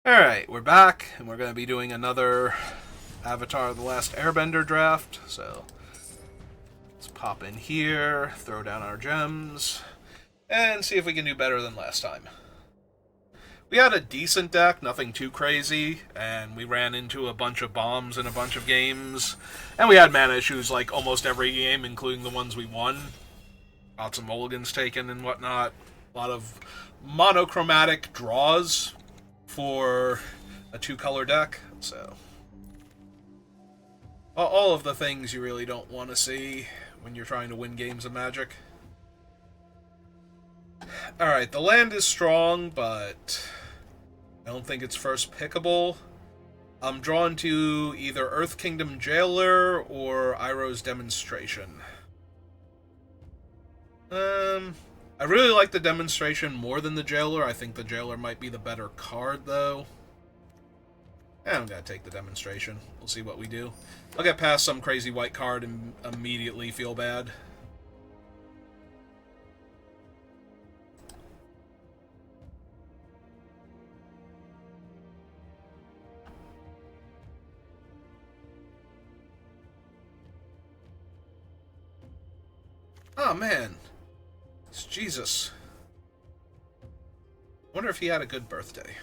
Alright, we're back, and we're going to be doing another Avatar The Last Airbender draft. So, let's pop in here, throw down our gems, and see if we can do better than last time. We had a decent deck, nothing too crazy, and we ran into a bunch of bombs in a bunch of games. And we had mana issues like almost every game, including the ones we won. Lots of mulligans taken and whatnot. A lot of monochromatic draws for a two-color deck, so all of the things you really don't want to see when you're trying to win games of Magic. Alright, the land is strong, but I don't think it's first pickable. I'm drawn to either Earth Kingdom Jailer or Iroh's Demonstration. I really like the Demonstration more than the Jailer. I think the Jailer might be the better card, though. And I'm going to take the Demonstration. We'll see what we do. I'll get past some crazy white card and immediately feel bad. Oh, man. It's Jesus. I wonder if he had a good birthday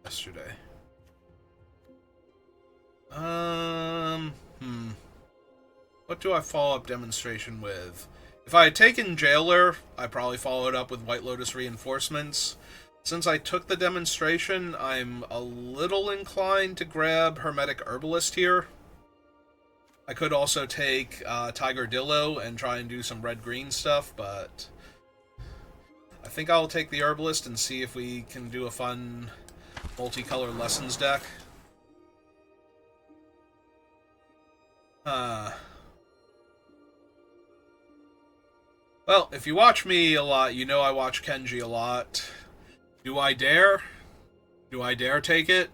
yesterday. What do I follow up Demonstration with? If I had taken Jailer, I probably followed up with White Lotus Reinforcements. Since I took the Demonstration, I'm a little inclined to grab Hermetic Herbalist here. I could also take Tiger Dillo and try and do some red-green stuff, but I think I'll take the Herbalist and see if we can do a fun multicolor Lessons deck. Well, if you watch me a lot, you know I watch Kenji a lot. Do I dare? Do I dare take it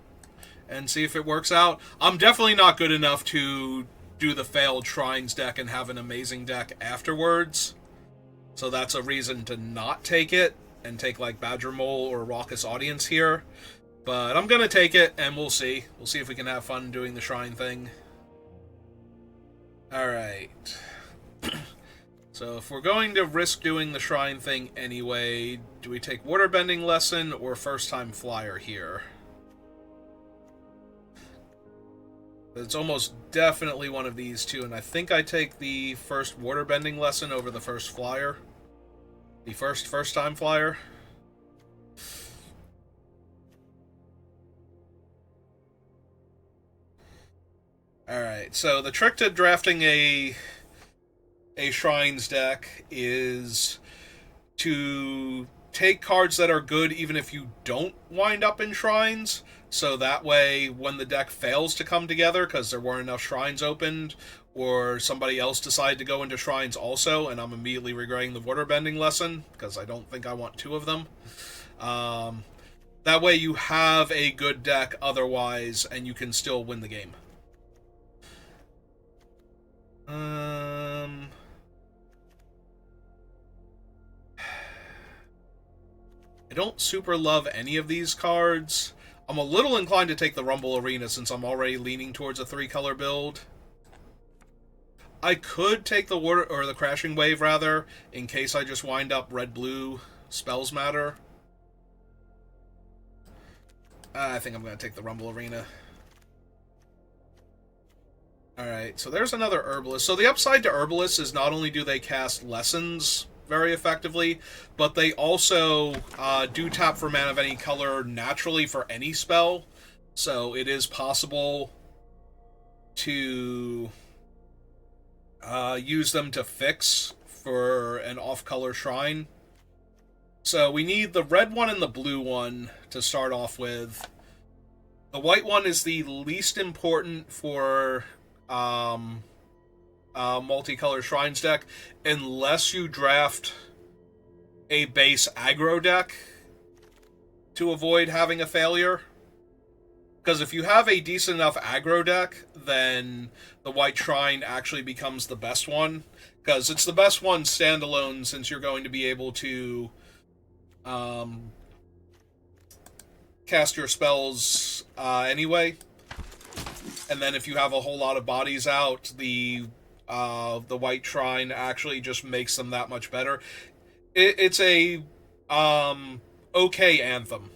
and see if it works out? I'm definitely not good enough to do the failed Shrines deck and have an amazing deck afterwards. So that's a reason to not take it and take like Badger Mole or Raucous Audience here. But I'm going to take it and we'll see. We'll see if we can have fun doing the Shrine thing. Alright. So if we're going to risk doing the Shrine thing anyway, do we take Waterbending Lesson or First Time Flyer here? It's almost definitely one of these two, and I think I take the first Waterbending Lesson over the first Flyer. The first time Flyer. Alright, so the trick to drafting a Shrines deck is to take cards that are good even if you don't wind up in Shrines, so that way when the deck fails to come together because there weren't enough Shrines opened, or somebody else decided to go into Shrines also, and I'm immediately regretting the Waterbending Lesson, because I don't think I want two of them. That way you have a good deck otherwise, and you can still win the game. I don't super love any of these cards. I'm a little inclined to take the Rumble Arena since I'm already leaning towards a three-color build. I could take the water or the Crashing Wave rather, in case I just wind up red-blue Spells Matter. I think I'm going to take the Rumble Arena. Alright, so there's another Herbalist. So the upside to Herbalists is not only do they cast Lessons very effectively, but they also do tap for mana of any color naturally for any spell. So it is possible to use them to fix for an off-color shrine. So we need the red one and the blue one to start off with. The white one is the least important for multicolor Shrines deck, unless you draft a base aggro deck to avoid having a failure. Because if you have a decent enough aggro deck, then the White Shrine actually becomes the best one. Because it's the best one standalone, since you're going to be able to cast your spells anyway. And then if you have a whole lot of bodies out, the White Shrine actually just makes them that much better. It's a okay anthem,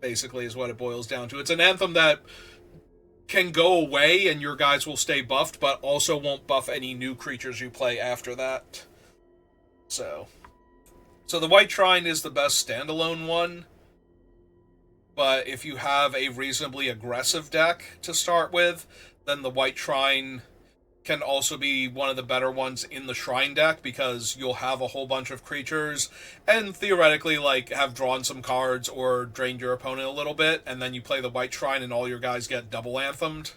basically, is what it boils down to. It's an anthem that can go away and your guys will stay buffed, but also won't buff any new creatures you play after that. So the White Shrine is the best standalone one, but if you have a reasonably aggressive deck to start with, then the White Shrine can also be one of the better ones in the Shrine deck, because you'll have a whole bunch of creatures and theoretically like have drawn some cards or drained your opponent a little bit, and then you play the White Shrine and all your guys get double anthemed.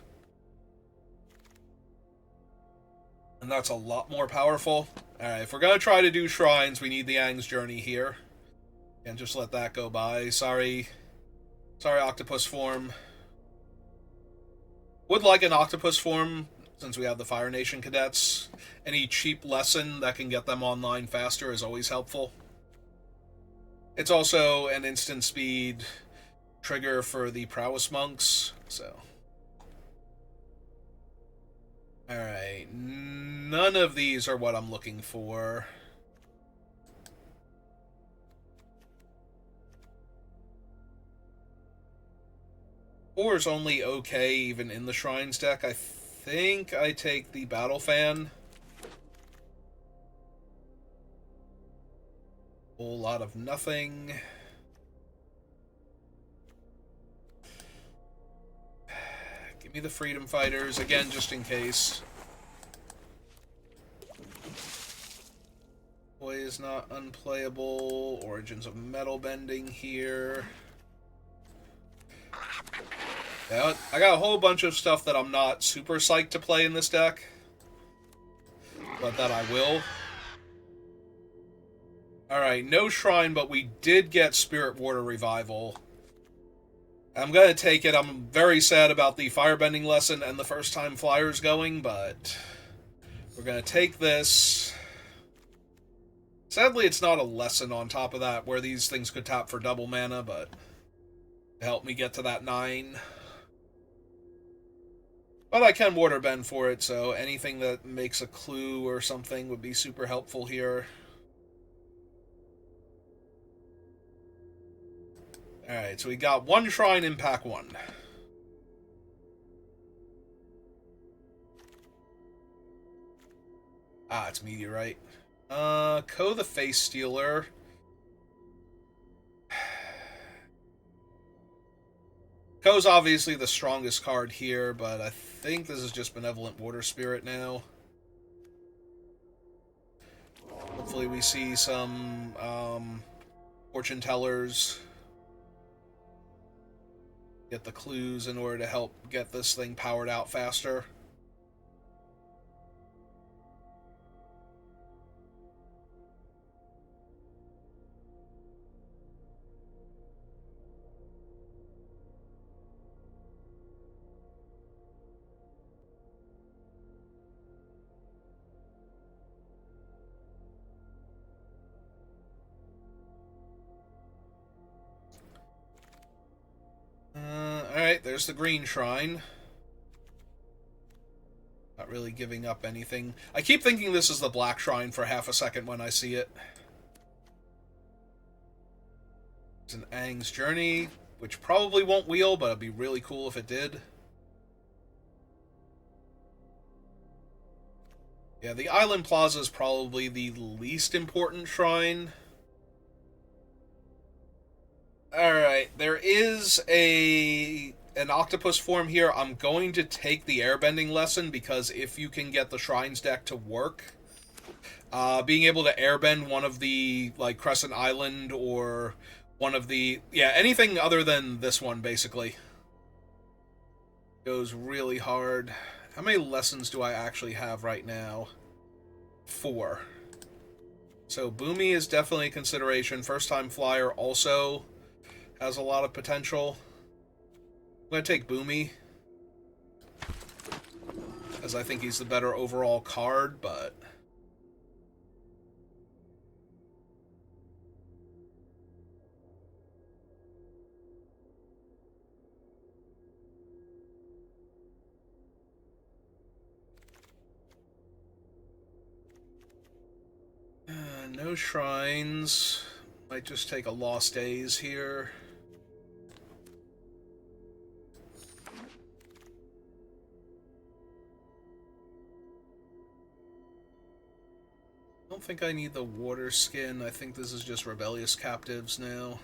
And that's a lot more powerful. Alright, if we're going to try to do shrines, we need the Aang's Journey here. Can't just let that go by. Sorry, octopus form. Would like an octopus form, since we have the Fire Nation cadets. Any cheap lesson that can get them online faster is always helpful. It's also an instant speed trigger for the prowess monks, so. Alright, none of these are what I'm looking for. Four's only okay even in the Shrines deck. I think I take the Battle Fan. Whole lot of nothing. Give me the Freedom Fighters, again, just in case. Boy is not unplayable. Origins of Metal Bending here. Yeah, I got a whole bunch of stuff that I'm not super psyched to play in this deck, but that I will. Alright, no Shrine, but we did get Spirit Water Revival. I'm going to take it. I'm very sad about the Firebending lesson and the first time Flyers going, but we're going to take this. Sadly, it's not a lesson on top of that, where these things could tap for double mana, but help me get to that 9. But I can Waterbend for it, so anything that makes a clue or something would be super helpful here. Alright, so we got one Shrine in pack 1. Ah, it's Meteorite. Ko the Face Stealer. Ko's obviously the strongest card here, but I think this is just Benevolent Water Spirit now. Hopefully we see some Fortune Tellers. Get the clues in order to help get this thing powered out faster. Alright, there's the green Shrine. Not really giving up anything. I keep thinking this is the black Shrine for half a second when I see it. It's an Aang's Journey, which probably won't wheel, but it'd be really cool if it did. Yeah, the Island Plaza is probably the least important Shrine. Alright, there is an octopus form here. I'm going to take the airbending lesson, because if you can get the Shrines deck to work, being able to airbend one of the, like, Crescent Island or one of the, yeah, anything other than this one, basically, goes really hard. How many lessons do I actually have right now? 4. So Boomy is definitely a consideration. First Time Flyer also has a lot of potential. I'm going to take Boomy, as I think he's the better overall card, but No shrines. Might just take a Lost Days here. I don't think I need the water skin. I think this is just rebellious captives now.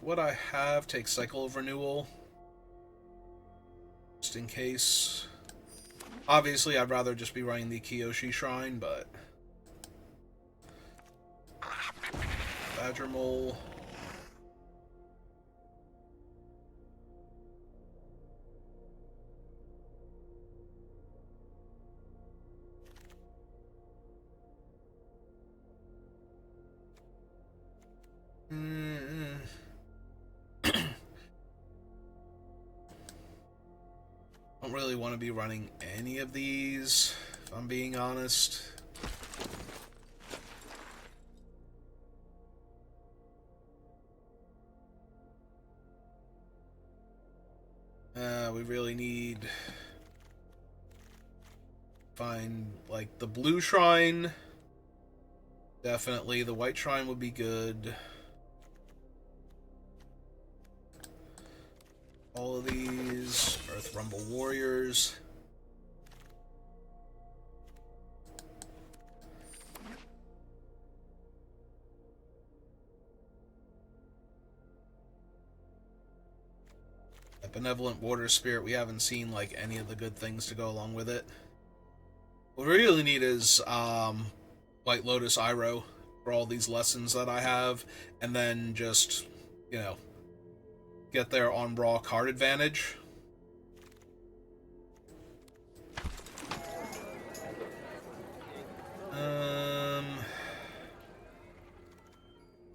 What I have, take Cycle of Renewal. Just in case. Obviously, I'd rather just be running the Kiyoshi Shrine, but... Badger Mole. Don't really want to be running any of these, if I'm being honest. We really need... Find, like, the blue shrine. Definitely, the white shrine would be good. All of these, Earth Rumble Warriors. A Benevolent Water Spirit, we haven't seen like any of the good things to go along with it. What we really need is White Lotus Iroh for all these lessons that I have, and then just, you know, get there on raw card advantage.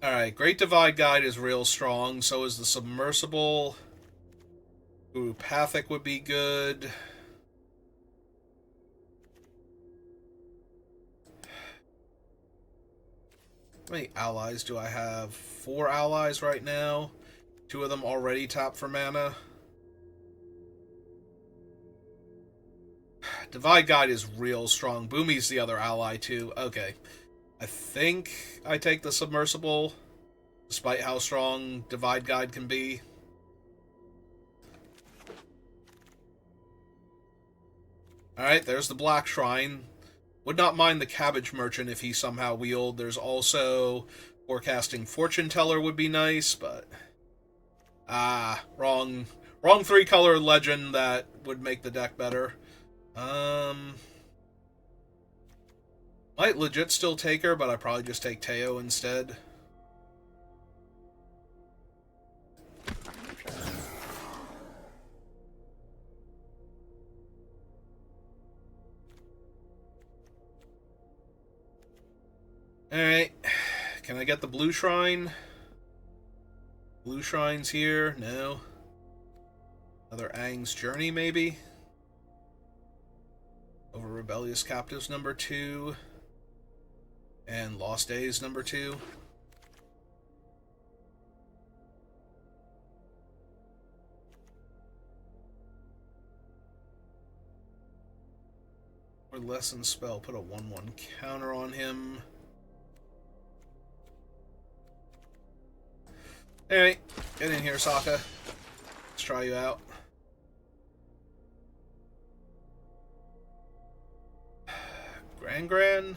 Alright, Great Divide Guide is real strong, so is the Submersible. Ooh, Pathic would be good. How many allies do I have? 4 allies right now. 2 of them already tapped for mana. Divide Guide is real strong. Boomy's the other ally, too. Okay. I think I take the Submersible, despite how strong Divide Guide can be. Alright, there's the Black Shrine. Would not mind the Cabbage Merchant if he somehow wheeled. There's also Forecasting Fortune Teller would be nice, but... wrong 3-color legend that would make the deck better. Might legit still take her, but I probably just take Teo instead. Alright. Can I get the blue shrine? Blue shrine's here. No. Another Aang's Journey, maybe? Over Rebellious Captives number 2. And Lost Days number 2. Or Lesson Spell. Put a 1/1 counter on him. Alright, get in here, Sokka. Let's try you out. Gran.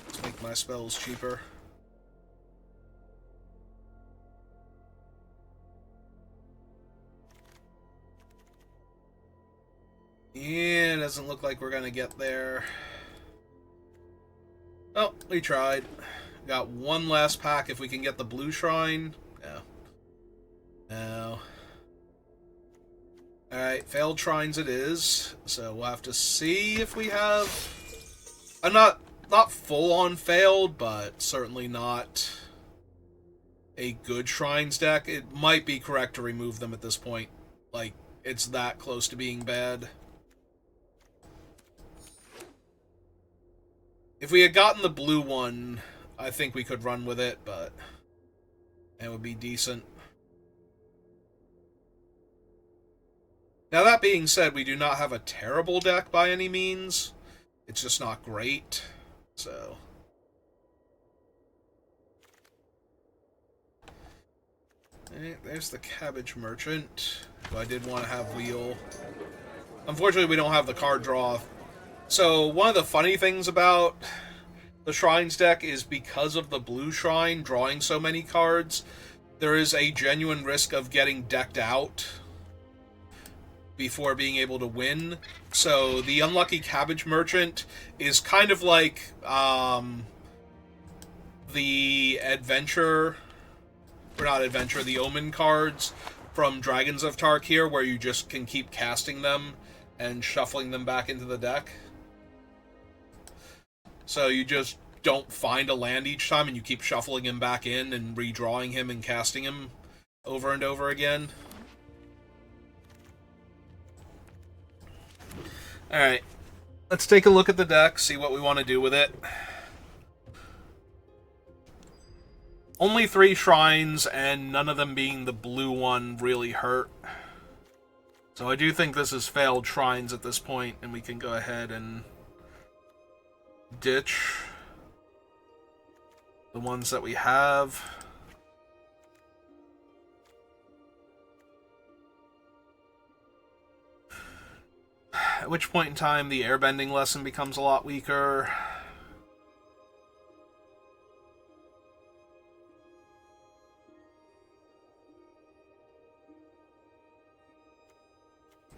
Let's make my spells cheaper. Yeah, doesn't look like we're gonna get there. Oh, we tried. Got one last pack if we can get the blue shrine. No. No. Alright, failed shrines it is. So we'll have to see if we have... I'm not full-on failed, but certainly not a good shrines deck. It might be correct to remove them at this point. Like, it's that close to being bad. If we had gotten the blue one, I think we could run with it, but it would be decent. Now, that being said, we do not have a terrible deck by any means. It's just not great, so... There's the Cabbage Merchant, who I did want to have wheel. Unfortunately, we don't have the card draw. So, one of the funny things about the Shrines deck is because of the blue Shrine drawing so many cards, there is a genuine risk of getting decked out before being able to win. So, the Unlucky Cabbage Merchant is kind of like the Adventure... or not Adventure, the Omen cards from Dragons of Tarkir, where you just can keep casting them and shuffling them back into the deck. So you just don't find a land each time, and you keep shuffling him back in and redrawing him and casting him over and over again. Alright, let's take a look at the deck, see what we want to do with it. Only 3 shrines, and none of them being the blue one really hurt. So I do think this is failed shrines at this point, and we can go ahead and ditch the ones that we have. At which point in time the airbending lesson becomes a lot weaker.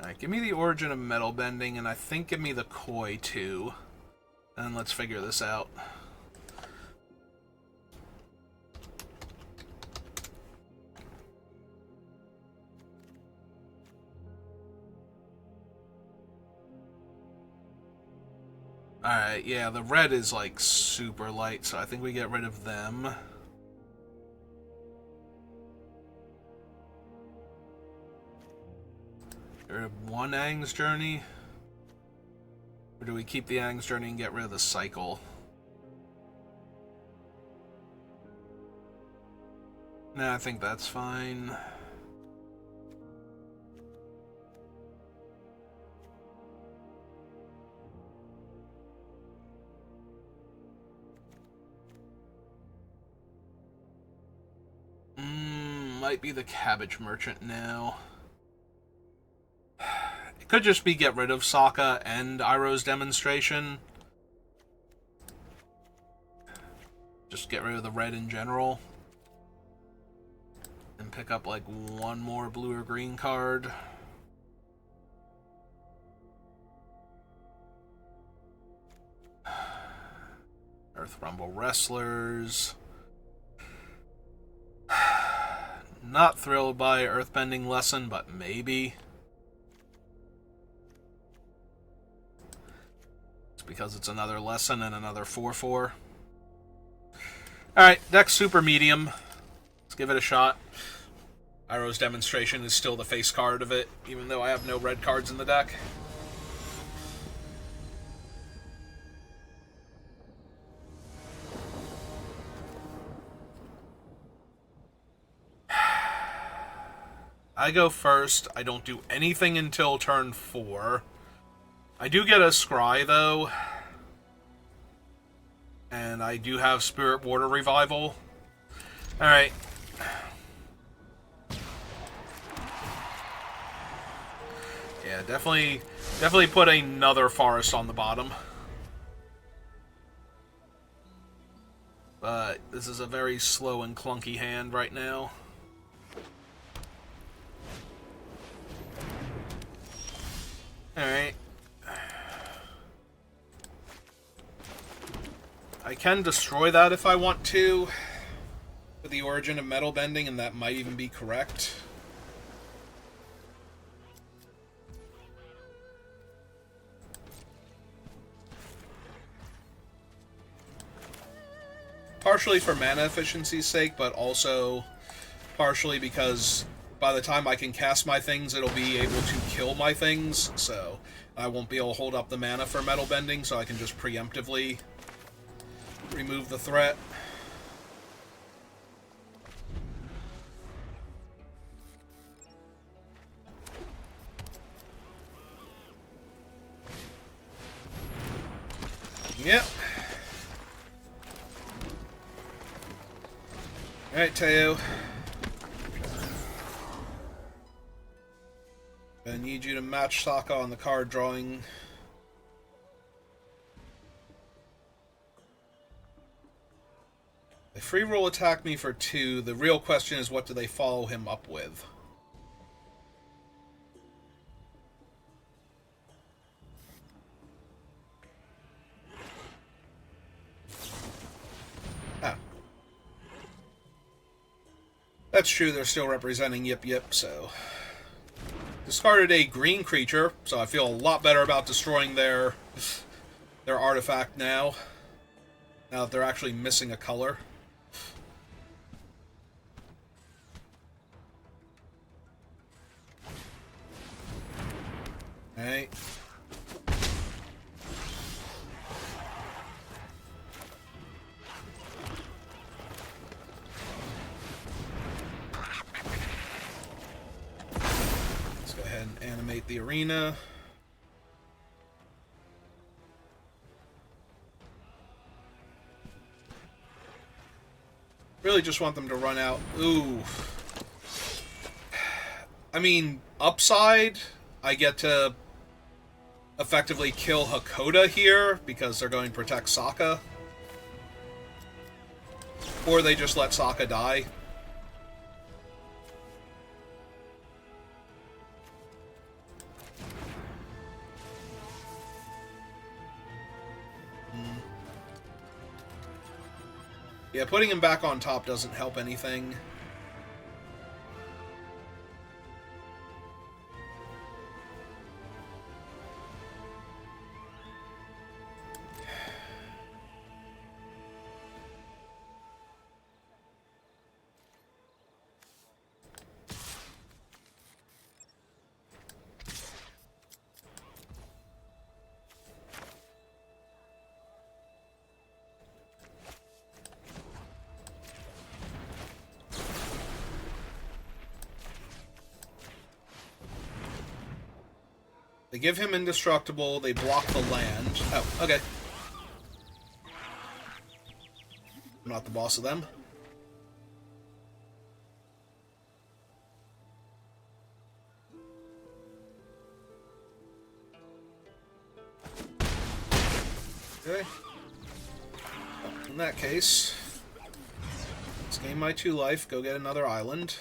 Alright, give me the Origin of Metal Bending, and I think give me the Koi too. And let's figure this out. Alright, yeah, the red is like super light, so I think we get rid of them. Get rid of one Aang's Journey? Or do we keep the Aang's Journey and get rid of the cycle? Nah, I think that's fine. Might be the Cabbage Merchant now. It could just be get rid of Sokka and Iroh's Demonstration. Just get rid of the red in general. And pick up like one more blue or green card. Earth Rumble Wrestlers. Not thrilled by Earthbending Lesson, but maybe. It's because it's another lesson and another 4/4. Alright, deck super medium. Let's give it a shot. Iroh's Demonstration is still the face card of it, even though I have no red cards in the deck. I go first. I don't do anything until turn 4. I do get a Scry, though. And I do have Spirit Water Revival. Alright. Yeah, definitely put another forest on the bottom. But this is a very slow and clunky hand right now. Alright. I can destroy that if I want to, with the Origin of Metal Bending, and that might even be correct. Partially for mana efficiency's sake, but also partially because by the time I can cast my things, it'll be able to kill my things, so I won't be able to hold up the mana for Metal Bending, so I can just preemptively remove the threat. Yep. Alright, Teo. I need you to match Sokka on the card drawing. They free roll attack me for 2. The real question is, what do they follow him up with? Ah. That's true, they're still representing Yip Yip, so... Discarded a green creature, so I feel a lot better about destroying their artifact now. Now that they're actually missing a color. Alright. Let's go ahead and animate the arena. Really just want them to run out. Ooh. I mean, upside, I get to effectively kill Hakoda here because they're going to protect Sokka. Or they just let Sokka die. Yeah, putting him back on top doesn't help anything. They give him indestructible, they block the land. Oh, okay. I'm not the boss of them. Okay. In that case, let's gain my 2 life, go get another island.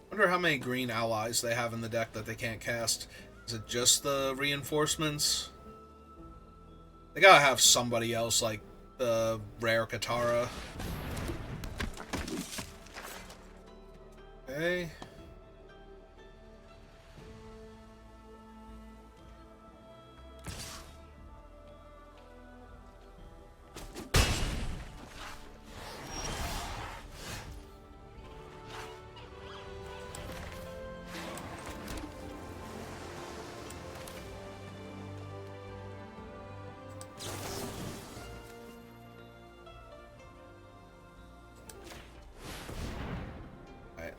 I wonder how many green allies they have in the deck that they can't cast. Is it just the reinforcements? They gotta have somebody else, like the rare Katara. Okay.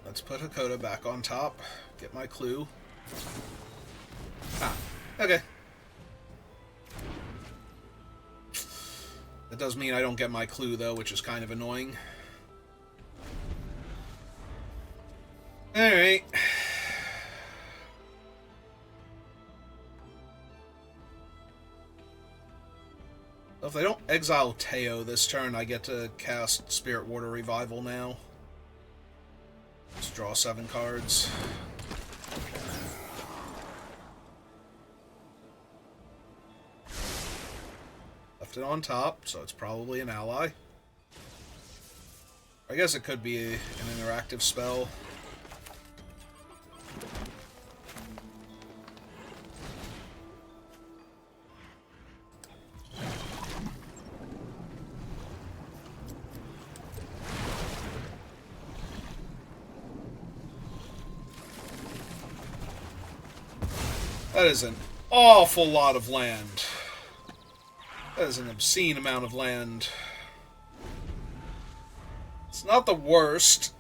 Let's put Hakoda back on top. Get my clue. Ah, okay. That does mean I don't get my clue, though, which is kind of annoying. Alright. If they don't exile Teo this turn, I get to cast Spirit Water Revival now. Let's draw 7 cards. Left it on top, so it's probably an ally. I guess it could be an interactive spell. That is an awful lot of land. That is an obscene amount of land. It's not the worst,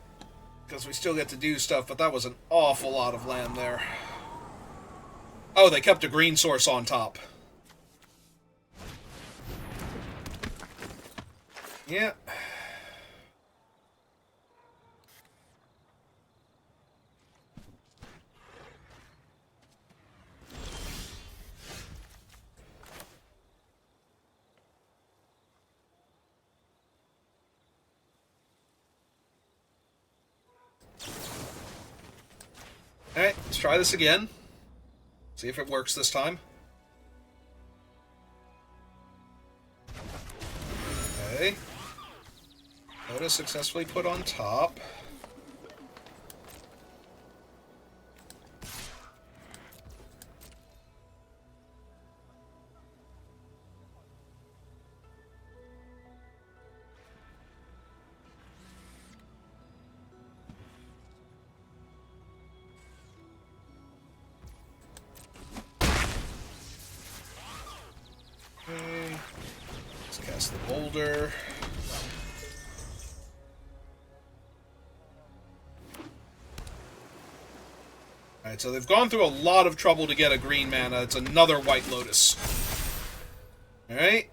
because we still get to do stuff, but that was an awful lot of land there. Oh, they kept a green source on top. Yeah. Alright, let's try this again. See if it works this time. Okay. Photo successfully put on top. Okay. Let's cast the boulder. Alright, so they've gone through a lot of trouble to get a green mana. It's another White Lotus. Alright.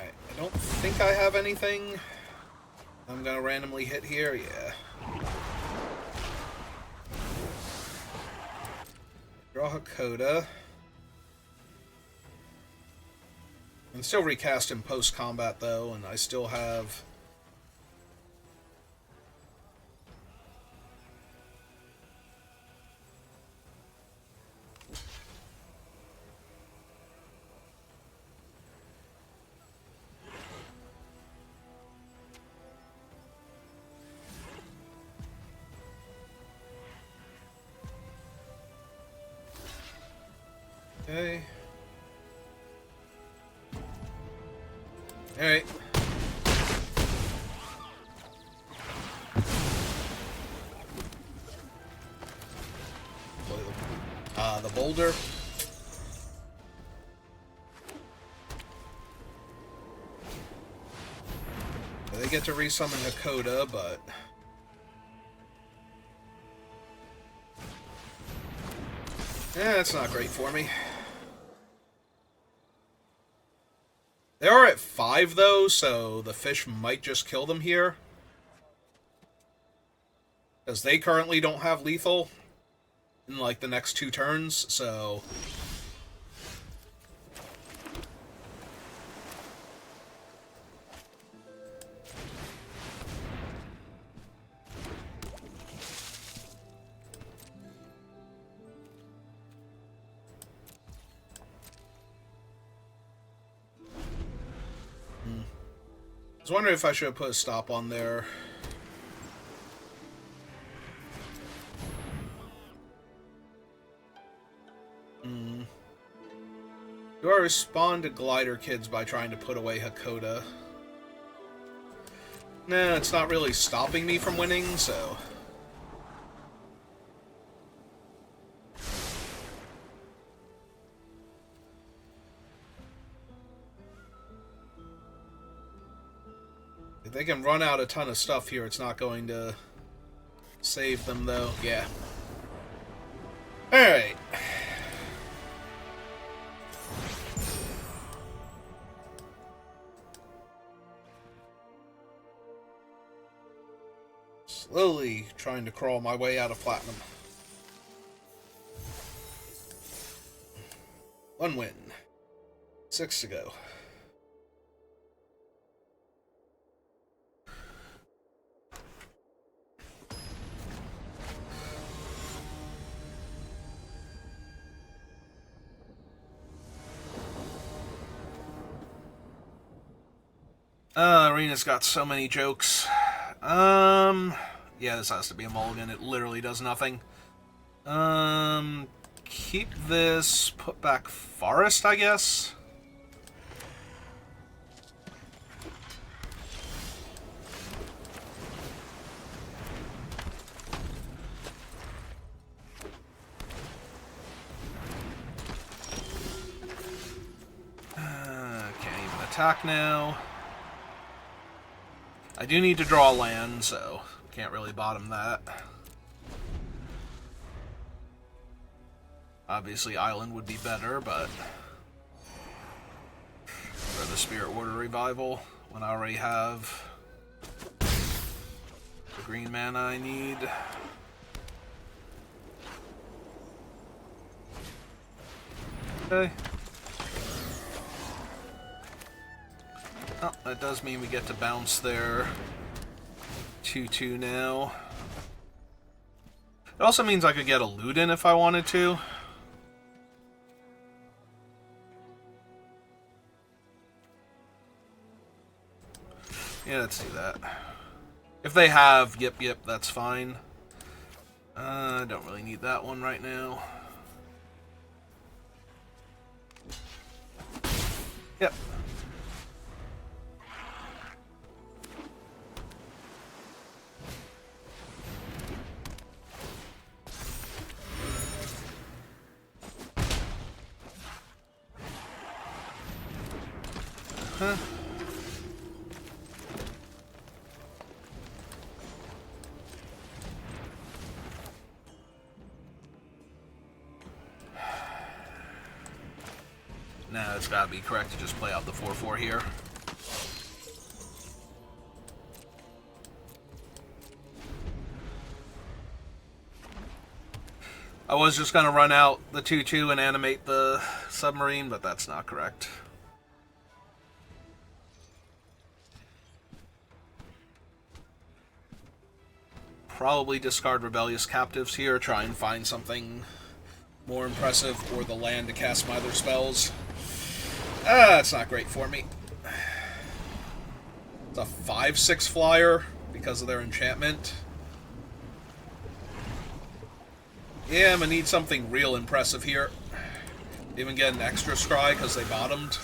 I don't think I have anything. I'm gonna randomly hit here, yeah. Draw Hakoda. And still recast him post-combat, though, and I still have... Okay. Alright. The boulder. They get to resummon Hakoda, but... yeah, that's not great for me. They are at 5, though, so the fish might just kill them here. Because they currently don't have lethal in, like, the next 2 turns, so... I was wondering if I should have put a stop on there. Do I respond to Glider Kids by trying to put away Hakoda? Nah, it's not really stopping me from winning, so... If they can run out a ton of stuff here, it's not going to save them, though. Yeah. Alright. Slowly trying to crawl my way out of platinum. 1 win. 6 to go. Arena's got so many jokes. Yeah, this has to be a mulligan. It literally does nothing. Keep this, put back Forest, I guess? Can't even attack now. I do need to draw land, so can't really bottom that. Obviously, Island would be better, but for the Spirit Water Revival, when I already have the green mana I need. Okay. Oh, that does mean we get to bounce their 2/2 now. It also means I could get a loot in if I wanted to. Yeah, let's do that. If they have yep, that's fine. I don't really need that one right now. Yep. Huh? Nah, it's gotta be correct to just play out the 4/4 here. I was just gonna run out the 2/2 and animate the submarine, but that's not correct. Probably discard Rebellious Captives here, try and find something more impressive, or the land to cast my other spells. That's not great for me. It's a 5/6 flyer because of their enchantment. Yeah, I'm gonna need something real impressive here. Even get an extra scry because they bottomed.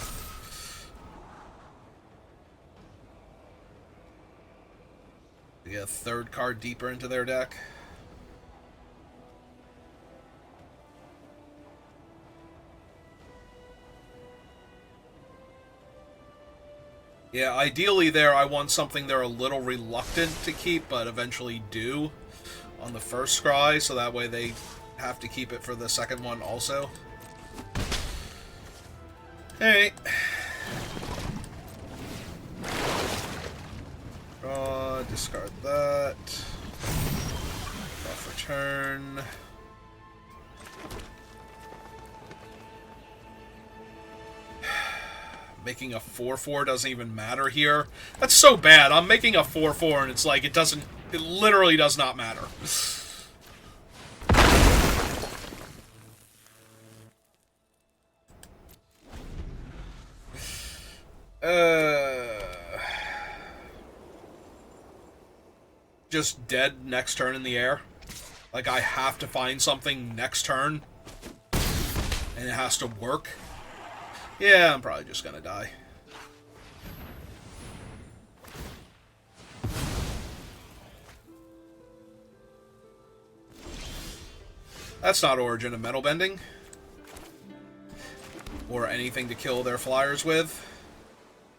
To get a third card deeper into their deck. Yeah, ideally there I want something they're a little reluctant to keep, but eventually do on the first scry, so that way they have to keep it for the second one also. Alright. Draw, discard that. Draw for turn. Making a 4/4 doesn't even matter here. That's so bad. I'm making a 4/4 and it's like it literally does not matter. Just dead next turn in the air. Like I have to find something next turn and it has to work. Yeah, I'm probably just gonna die. That's not Origin of Metal Bending. Or anything to kill their flyers with.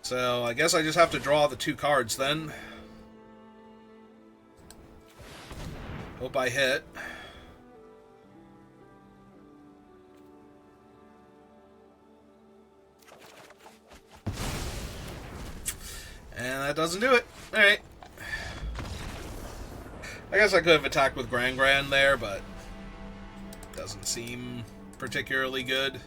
So I guess I just have to draw the 2 cards then. Hope I hit. And that doesn't do it. Alright. I guess I could have attacked with Gran there, but doesn't seem particularly good.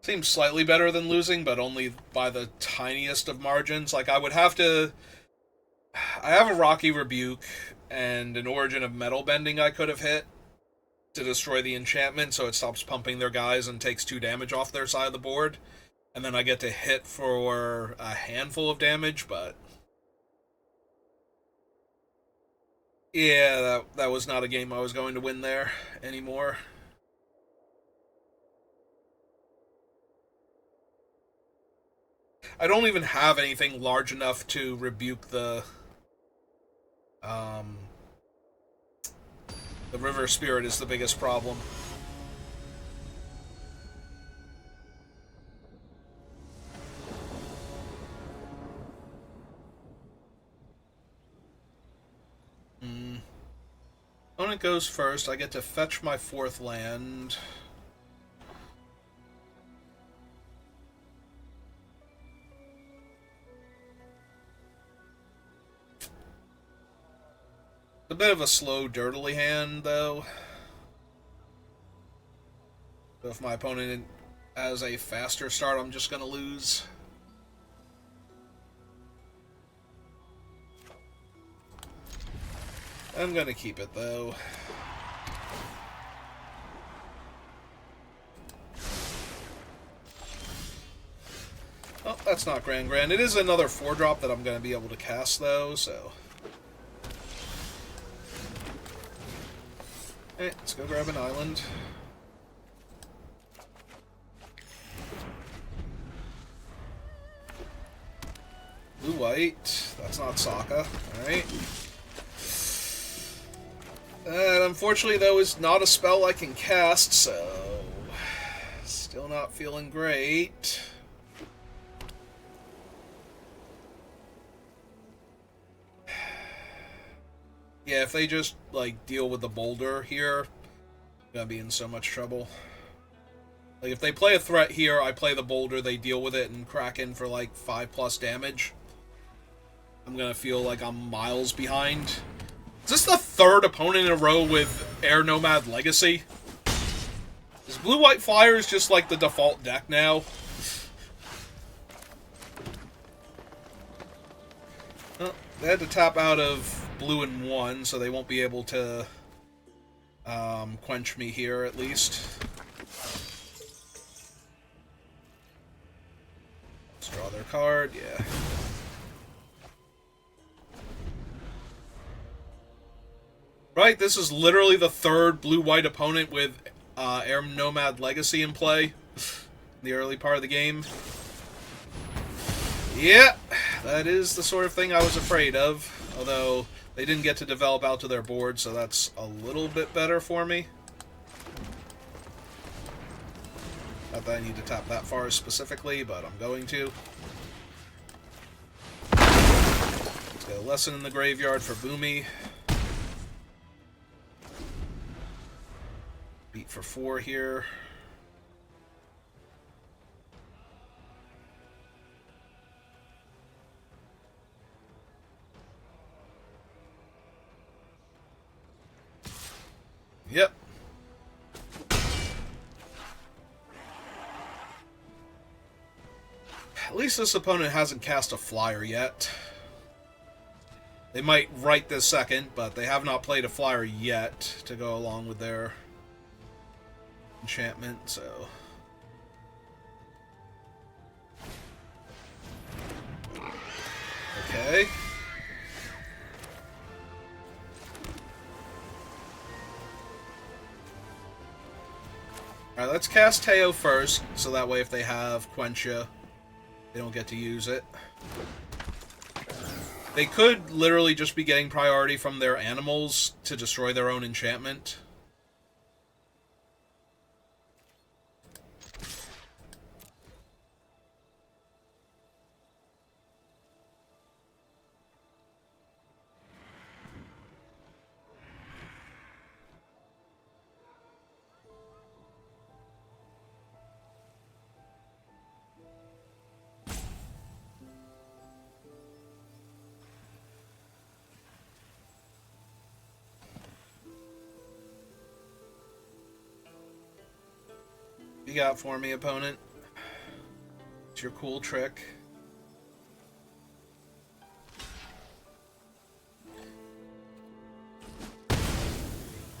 Seems slightly better than losing, but only by the tiniest of margins. Like, I would have to... I have a Rocky Rebuke and an Origin of Metal Bending I could have hit to destroy the enchantment, so it stops pumping their guys and takes 2 damage off their side of the board. And then I get to hit for a handful of damage, but... yeah, that was not a game I was going to win there anymore. I don't even have anything large enough to rebuke the River Spirit is the biggest problem. Opponent goes first. I get to fetch my 4th land. A bit of a slow, dirtily hand, though. So if my opponent has a faster start, I'm just going to lose. I'm going to keep it, though. Oh, that's not Gran. It is another 4-drop that I'm going to be able to cast, though, so... Alright, let's go grab an island. Blue-white. That's not Sokka. Alright. And unfortunately, though, is not a spell I can cast, so... still not feeling great. Yeah, if they just, like, deal with the boulder here, I'm gonna be in so much trouble. Like, if they play a threat here, I play the boulder, they deal with it, and crack in for, like, 5+ damage. I'm gonna feel like I'm miles behind. Is this the 3rd opponent in a row with Air Nomad Legacy? Is Blue-White Flyers just, like, the default deck now? Well, they had to tap out of blue and 1, so they won't be able to quench me here, at least. Let's draw their card, yeah. Right, this is literally the 3rd blue-white opponent with Air Nomad Legacy in play in the early part of the game. Yeah, that is the sort of thing I was afraid of, although they didn't get to develop out to their board, so that's a little bit better for me. Not that I need to tap that far specifically, but I'm going to. Let's get a lesson in the graveyard for Boomy. Beat for 4 here. Yep. At least this opponent hasn't cast a flyer yet. They might right this second, but they have not played a flyer yet to go along with their enchantment, so... Okay. Alright, let's cast Teo first, so that way if they have Quencha, They don't get to use it. They could literally just be getting priority from their animals to destroy their own enchantment. You got for me, opponent? It's your cool trick.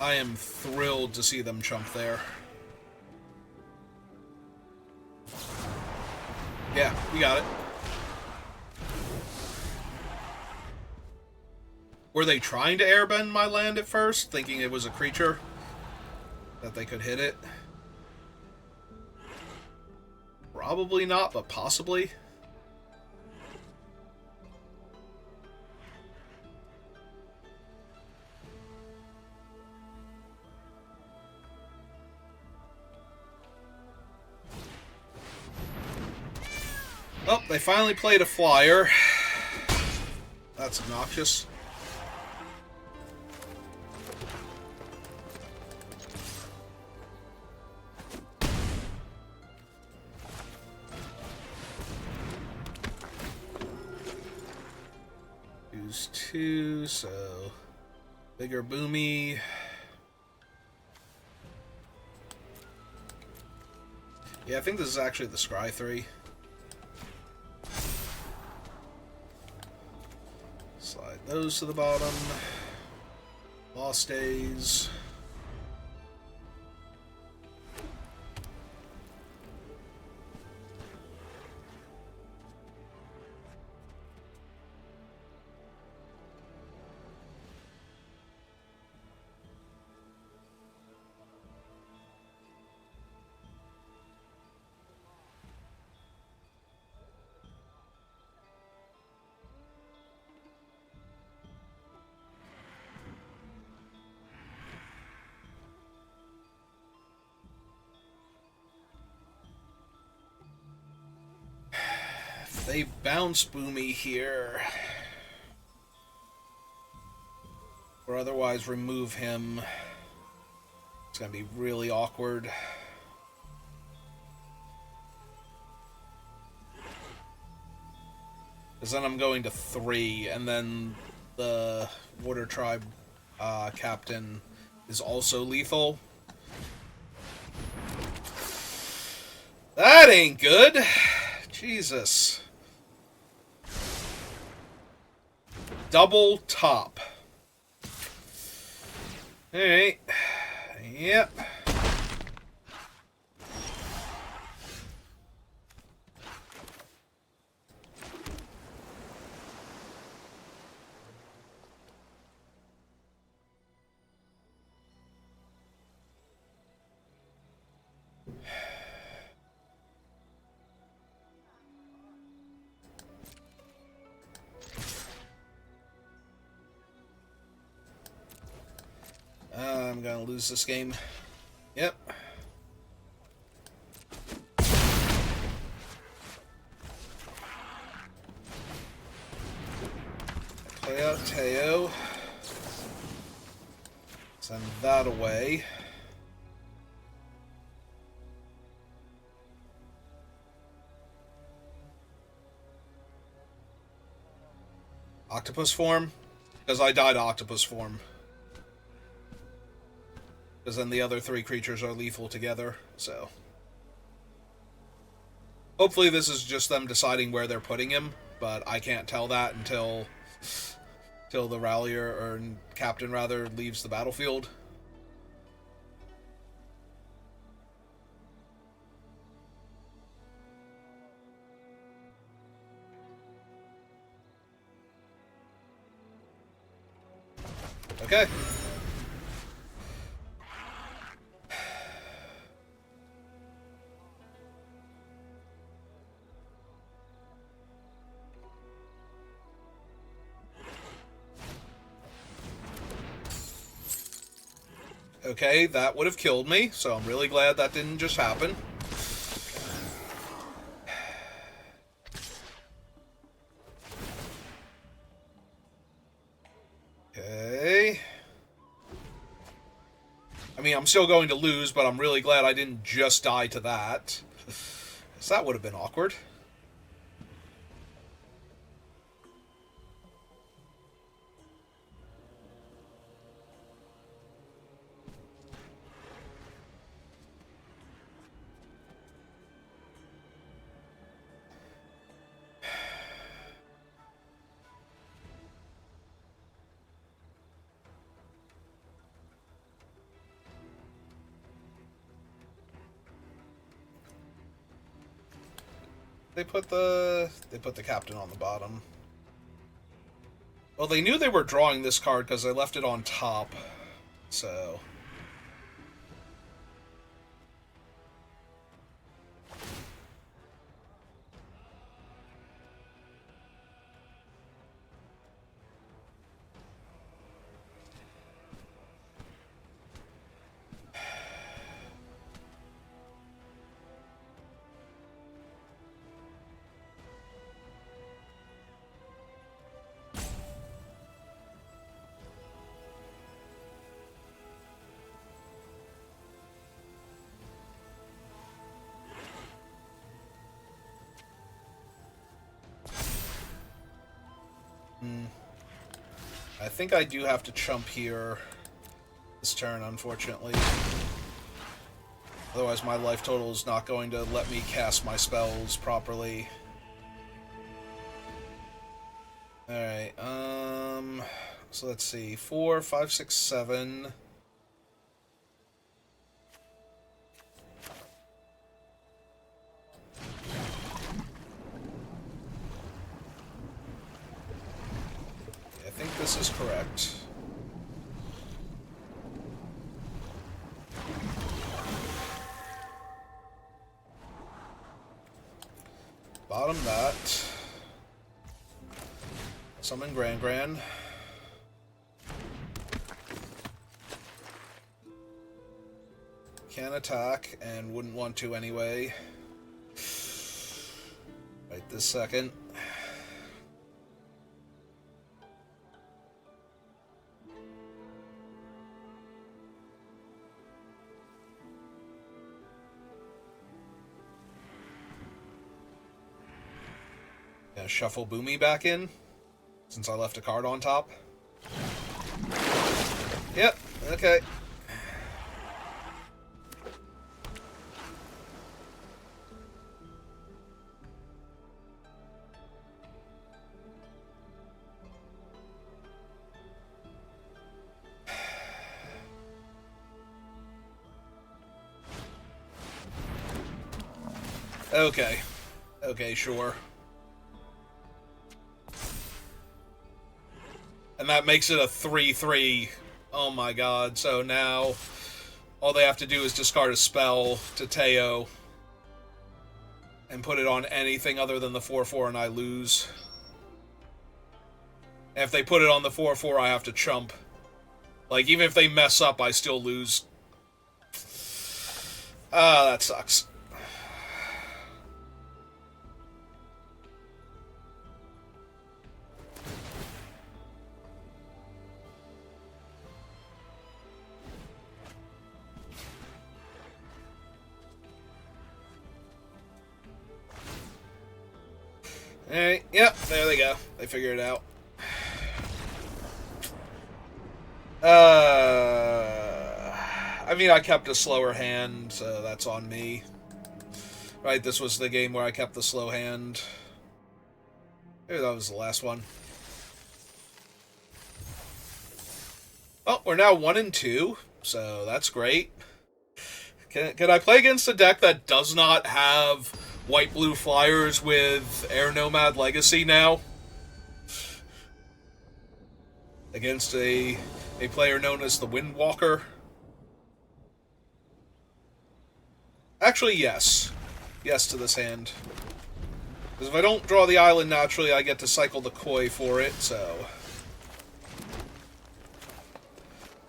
I am thrilled to see them chump there. Yeah, you got it. Were they trying to airbend my land at first, thinking it was a creature? That they could hit it? Probably not, but possibly. Oh, they finally played a flyer. That's obnoxious. Use 2, so bigger boomy. Yeah, I think this is actually the Scry 3. Slide those to the bottom. Lost days. They bounce Boomy here. Or otherwise remove him. It's going to be really awkward. Because then I'm going to 3, and then the Water Tribe captain is also lethal. That ain't good. Jesus. Double top. Alright. Yep. I'm gonna lose this game. Yep. Play out Teo. Send that away. Octopus form? Because I died octopus form. Because then the other 3 creatures are lethal together, so. Hopefully this is just them deciding where they're putting him, but I can't tell that until the rallier, or captain rather, leaves the battlefield. Okay. Okay, that would have killed me, so I'm really glad that didn't just happen. Okay. I mean, I'm still going to lose, but I'm really glad I didn't just die to that. So that would have been awkward. They put the captain on the bottom. Well, they knew they were drawing this card because they left it on top. So I think I do have to chump here this turn, unfortunately. Otherwise, my life total is not going to let me cast my spells properly. Alright, so let's see. 4, 5, 6, 7. I think this is correct. Bottom that. Summon Gran. Can attack, and wouldn't want to anyway. Right this second. Gonna shuffle Boomy back in, since I left a card on top. Yep, okay. Okay. Okay, sure. And that makes it a 3-3. Oh my god. So now all they have to do is discard a spell to Teo and put it on anything other than the 4-4 and I lose. And if they put it on the 4-4, I have to chump. Like, even if they mess up, I still lose. Ah, that sucks. Alright, yep, there they go. They figured it out. I mean, I kept a slower hand, so that's on me. Right, this was the game where I kept the slow hand. Maybe that was the last one. Well, we're now 1-2, so that's great. Can I play against a deck that does not have white-blue flyers with Air Nomad Legacy now? Against a player known as the Windwalker? Actually, yes. Yes to this hand. Because if I don't draw the island naturally, I get to cycle the Koi for it, so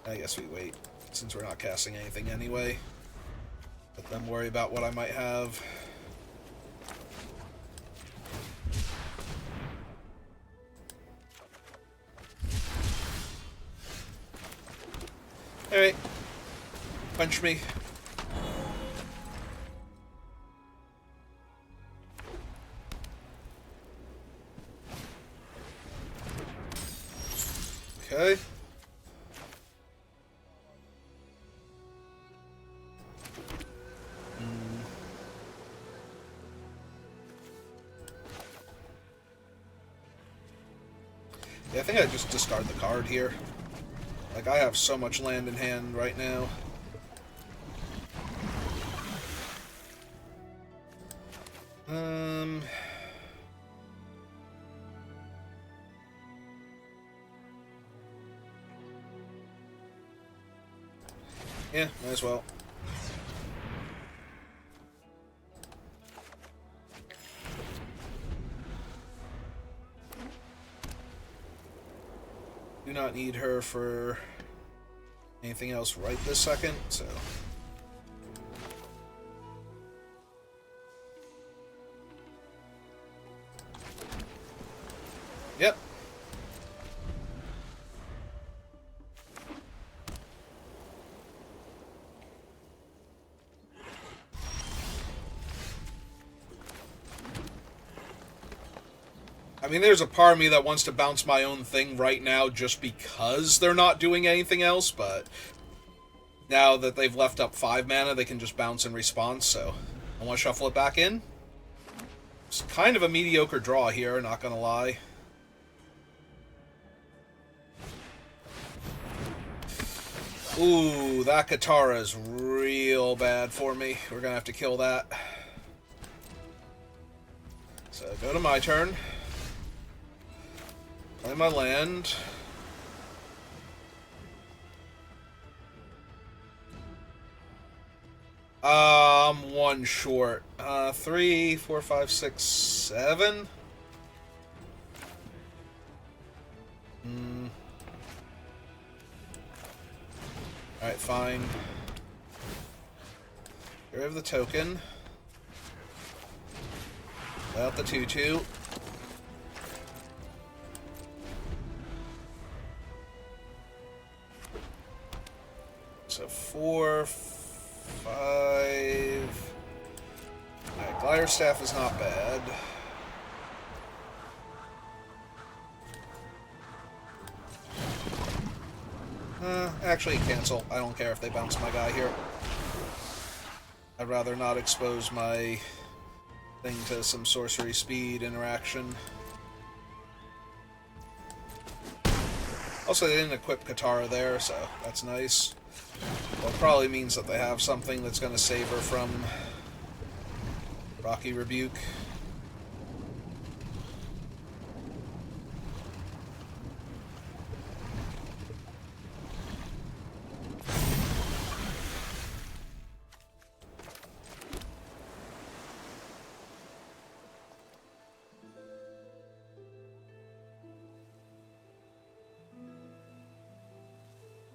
I guess we wait. since we're not casting anything anyway. Let them worry about what I might have. Alright. Punch me. Okay. Yeah, I think I just discard the card here. Like, I have so much land in hand right now. Yeah, might as well. Do not need her for anything else right this second, so... Yep. I mean, there's a part of me that wants to bounce my own thing right now just because they're not doing anything else, but now that they've left up 5 mana, they can just bounce in response, so I want to shuffle it back in. It's kind of a mediocre draw here, not gonna lie. Ooh, that Katara is real bad for me. We're gonna have to kill that. So, go to my turn. Play my land. I'm one short. 3, 4, 5, 6, 7. Alright, fine. Get rid of the token. Play out the 2/2. So 4, 5. Alright, Glider Staff is not bad. Actually, cancel. I don't care if they bounce my guy here. I'd rather not expose my thing to some sorcery speed interaction. Also, they didn't equip Katara there, so that's nice. Well, it probably means that they have something that's going to save her from Rocky Rebuke.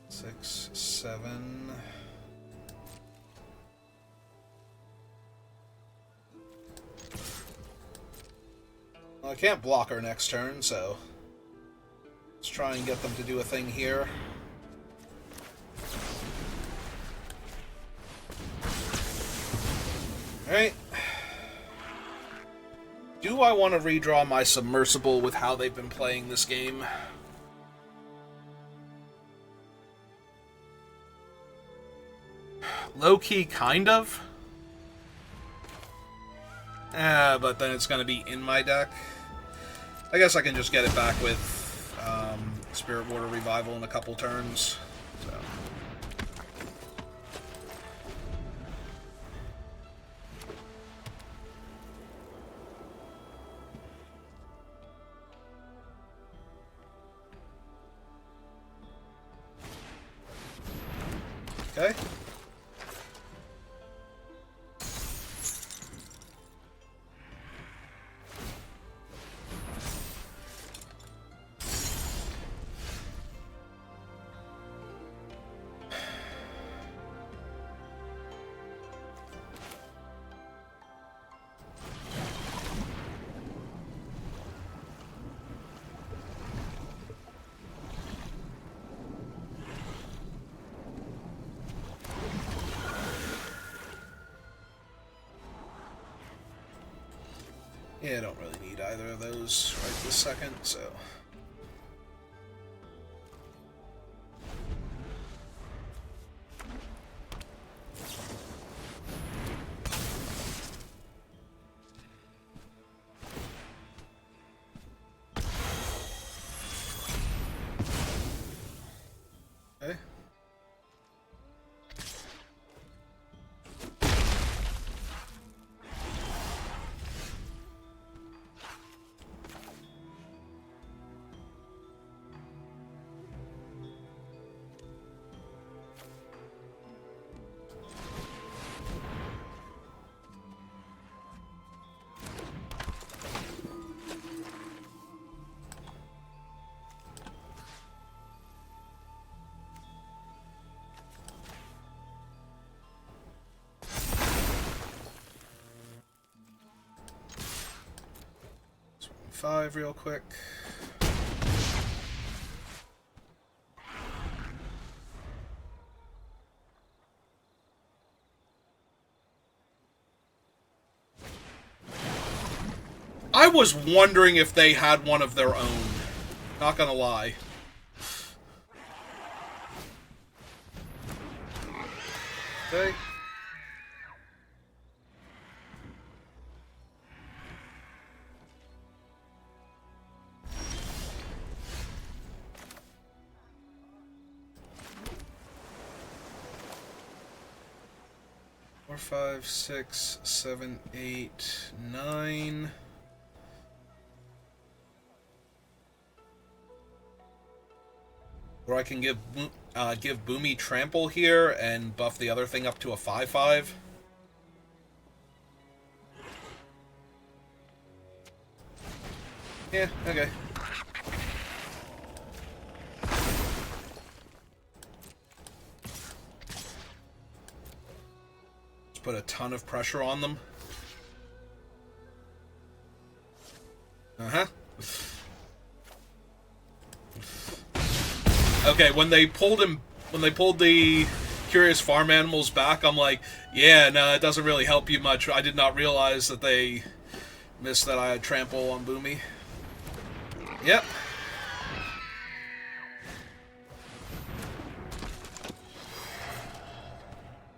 Six, 7. Well, I can't block her next turn, so let's try and get them to do a thing here. Alright. Do I want to redraw my Submersible with how they've been playing this game? Low-key, kind of. But then it's going to be in my deck. I guess I can just get it back with Spirit Water Revival in a couple turns. So. Okay. Yeah, I don't really need either of those right this second, so... Okay. Five real quick. I was wondering if they had one of their own. Not gonna lie. Okay. Four, five, six, seven, eight, nine. Or I can give Boomy Trample here and buff the other thing up to a 5/5. Yeah, okay. Let's put a ton of pressure on them. Uh-huh. Okay, when they pulled the Curious Farm Animals back, I'm like, yeah, no, it doesn't really help you much. I did not realize that they missed that I had Trample on Boomy. Yep.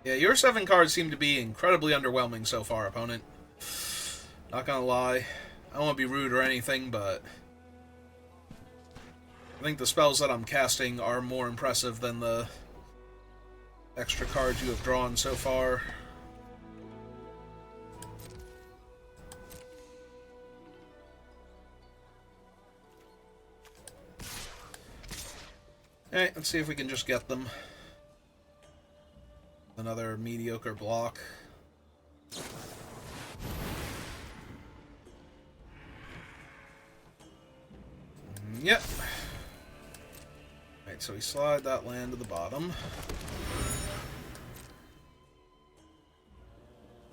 Yeah, your 7 cards seem to be incredibly underwhelming so far, opponent. Not gonna lie. I don't want to be rude or anything, but... I think the spells that I'm casting are more impressive than the extra cards you have drawn so far. Alright, let's see if we can just get them. Another mediocre block. Yep. Alright, so we slide that land to the bottom.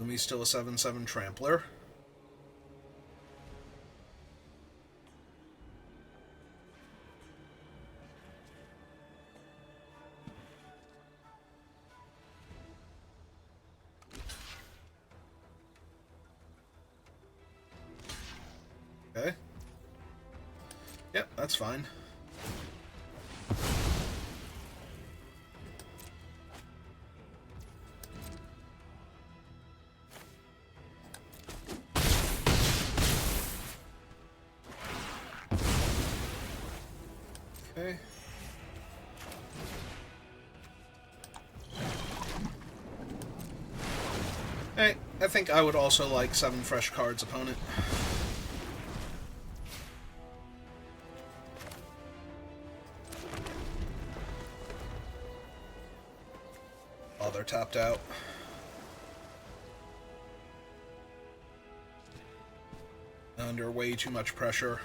Lumi's still a 7/7 Trampler. Okay. Yep, that's fine. Okay. Hey, I think I would also like 7 fresh cards, opponent. Oh, they're tapped out. Under way too much pressure.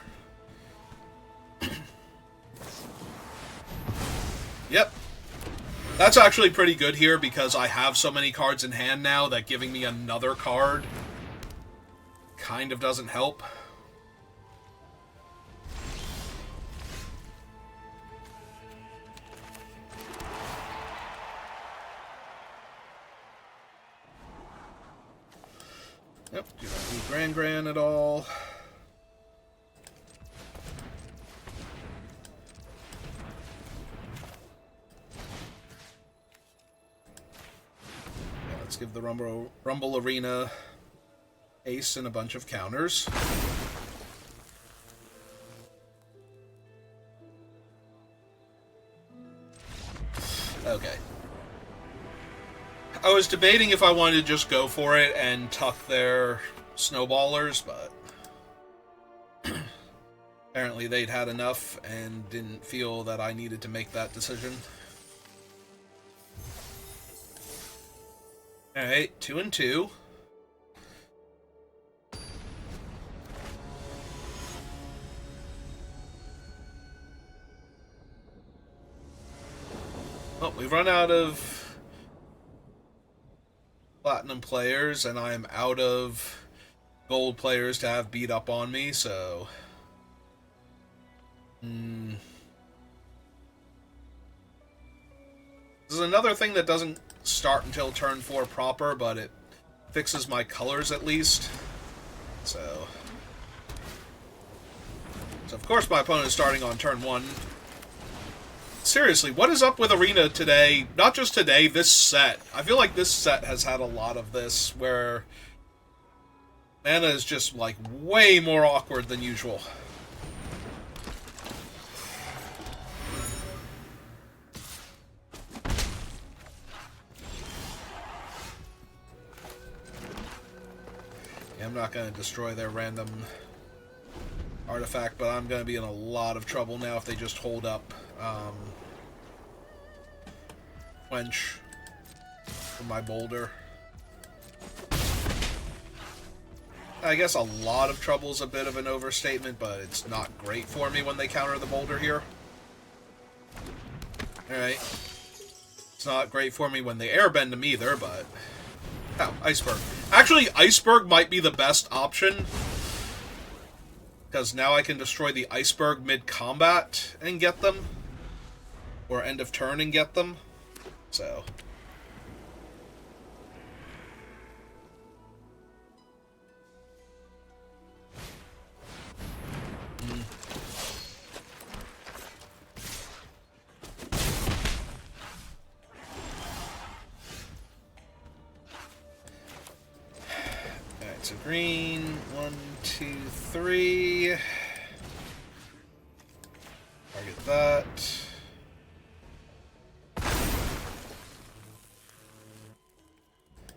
Yep. That's actually pretty good here because I have so many cards in hand now that giving me another card kind of doesn't help. Yep, do not need Gran Gran at all. Yeah, let's give the Rumble Arena ace and a bunch of counters. Okay. I was debating if I wanted to just go for it and tuck their snowballers, but apparently they'd had enough and didn't feel that I needed to make that decision. Alright, 2 and 2. Well, we've run out of platinum players, and I'm out of gold players to have beat up on me, so... This is another thing that doesn't start until turn 4 proper, but it fixes my colors at least. So of course my opponent is starting on turn 1. Seriously, what is up with Arena today? Not just today, this set. I feel like this set has had a lot of this, where mana is just, like, way more awkward than usual. Yeah, I'm not going to destroy their random artifact, but I'm going to be in a lot of trouble now if they just hold up quench for my boulder. I guess a lot of trouble is a bit of an overstatement, but it's not great for me when they counter the boulder here. Alright. It's not great for me when they airbend them either, but... Oh, Iceberg. Actually, Iceberg might be the best option, because now I can destroy the Iceberg mid-combat and get them. Or end of turn and get them. So... Alright, so green, 1, 2, 3. Target that.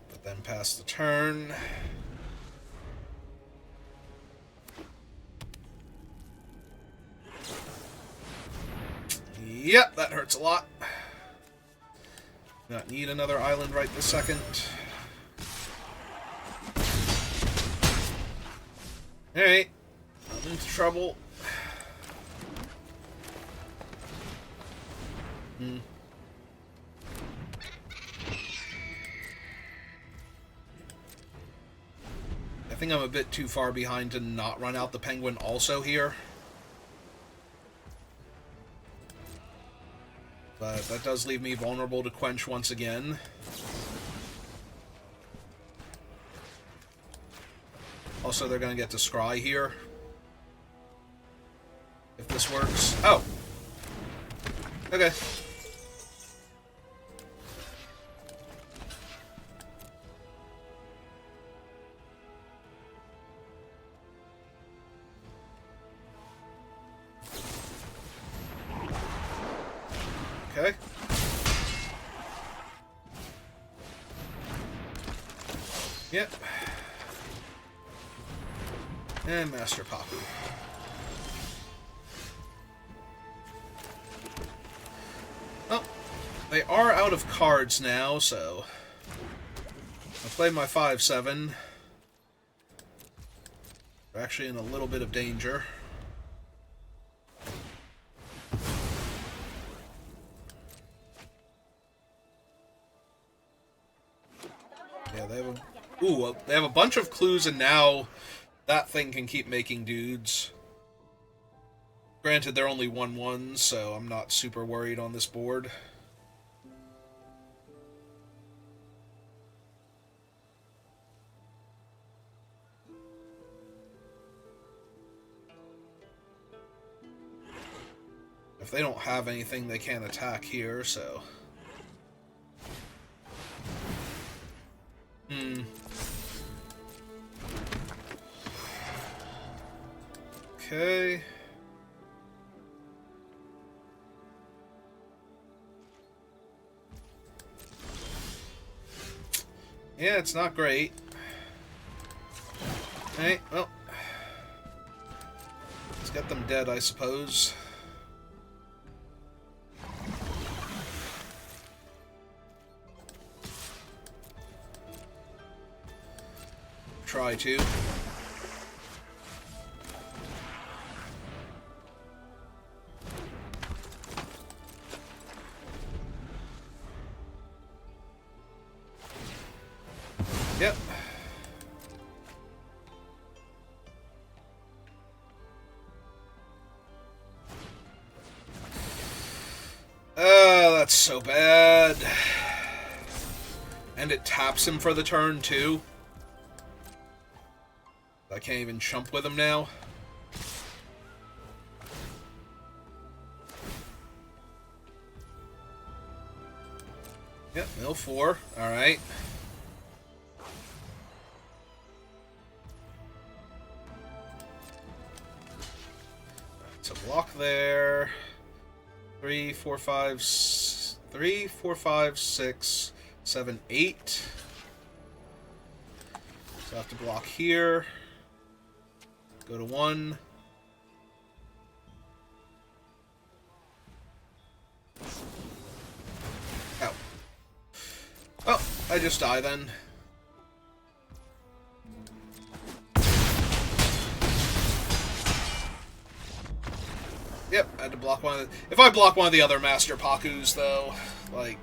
But then pass the turn. Yep, that hurts a lot. Not need another island right this second. Alright, I'm into trouble. I think I'm a bit too far behind to not run out the penguin also here. But that does leave me vulnerable to quench once again. Also, they're going to get to scry here. If this works. Oh! Okay. Okay. Yep. And Master Papu. Oh, they are out of cards now, so I'll play my 5/7. They're actually in a little bit of danger. Yeah, they have a bunch of clues, and now that thing can keep making dudes. Granted, they're only 1/1s, so I'm not super worried on this board. if they don't have anything, they can't attack here, so... Okay. Yeah, it's not great. Hey, well... let's get them dead, I suppose. Try to. Yep. Oh, that's so bad. And it taps him for the turn, too. I can't even chump with him now. Yep, mill 4. Alright. So block there. 3, 4, 5, 3, 4, 5, 6, 7, 8. So I have to block here. Go to 1. Ow. Oh, I just die then. Yep, I had to block one of the... If I block one of the other Master Pakus, though, like,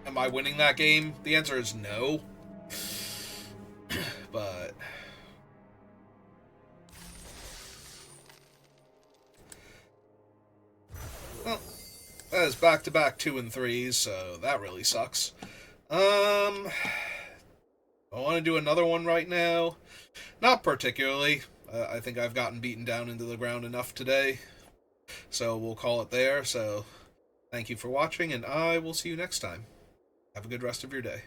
am I winning that game? The answer is no. But... well, that is back-to-back 2 and 3s, so that really sucks. I want to do another one right now. Not particularly. I think I've gotten beaten down into the ground enough today. So we'll call it there. So thank you for watching, and I will see you next time. Have a good rest of your day.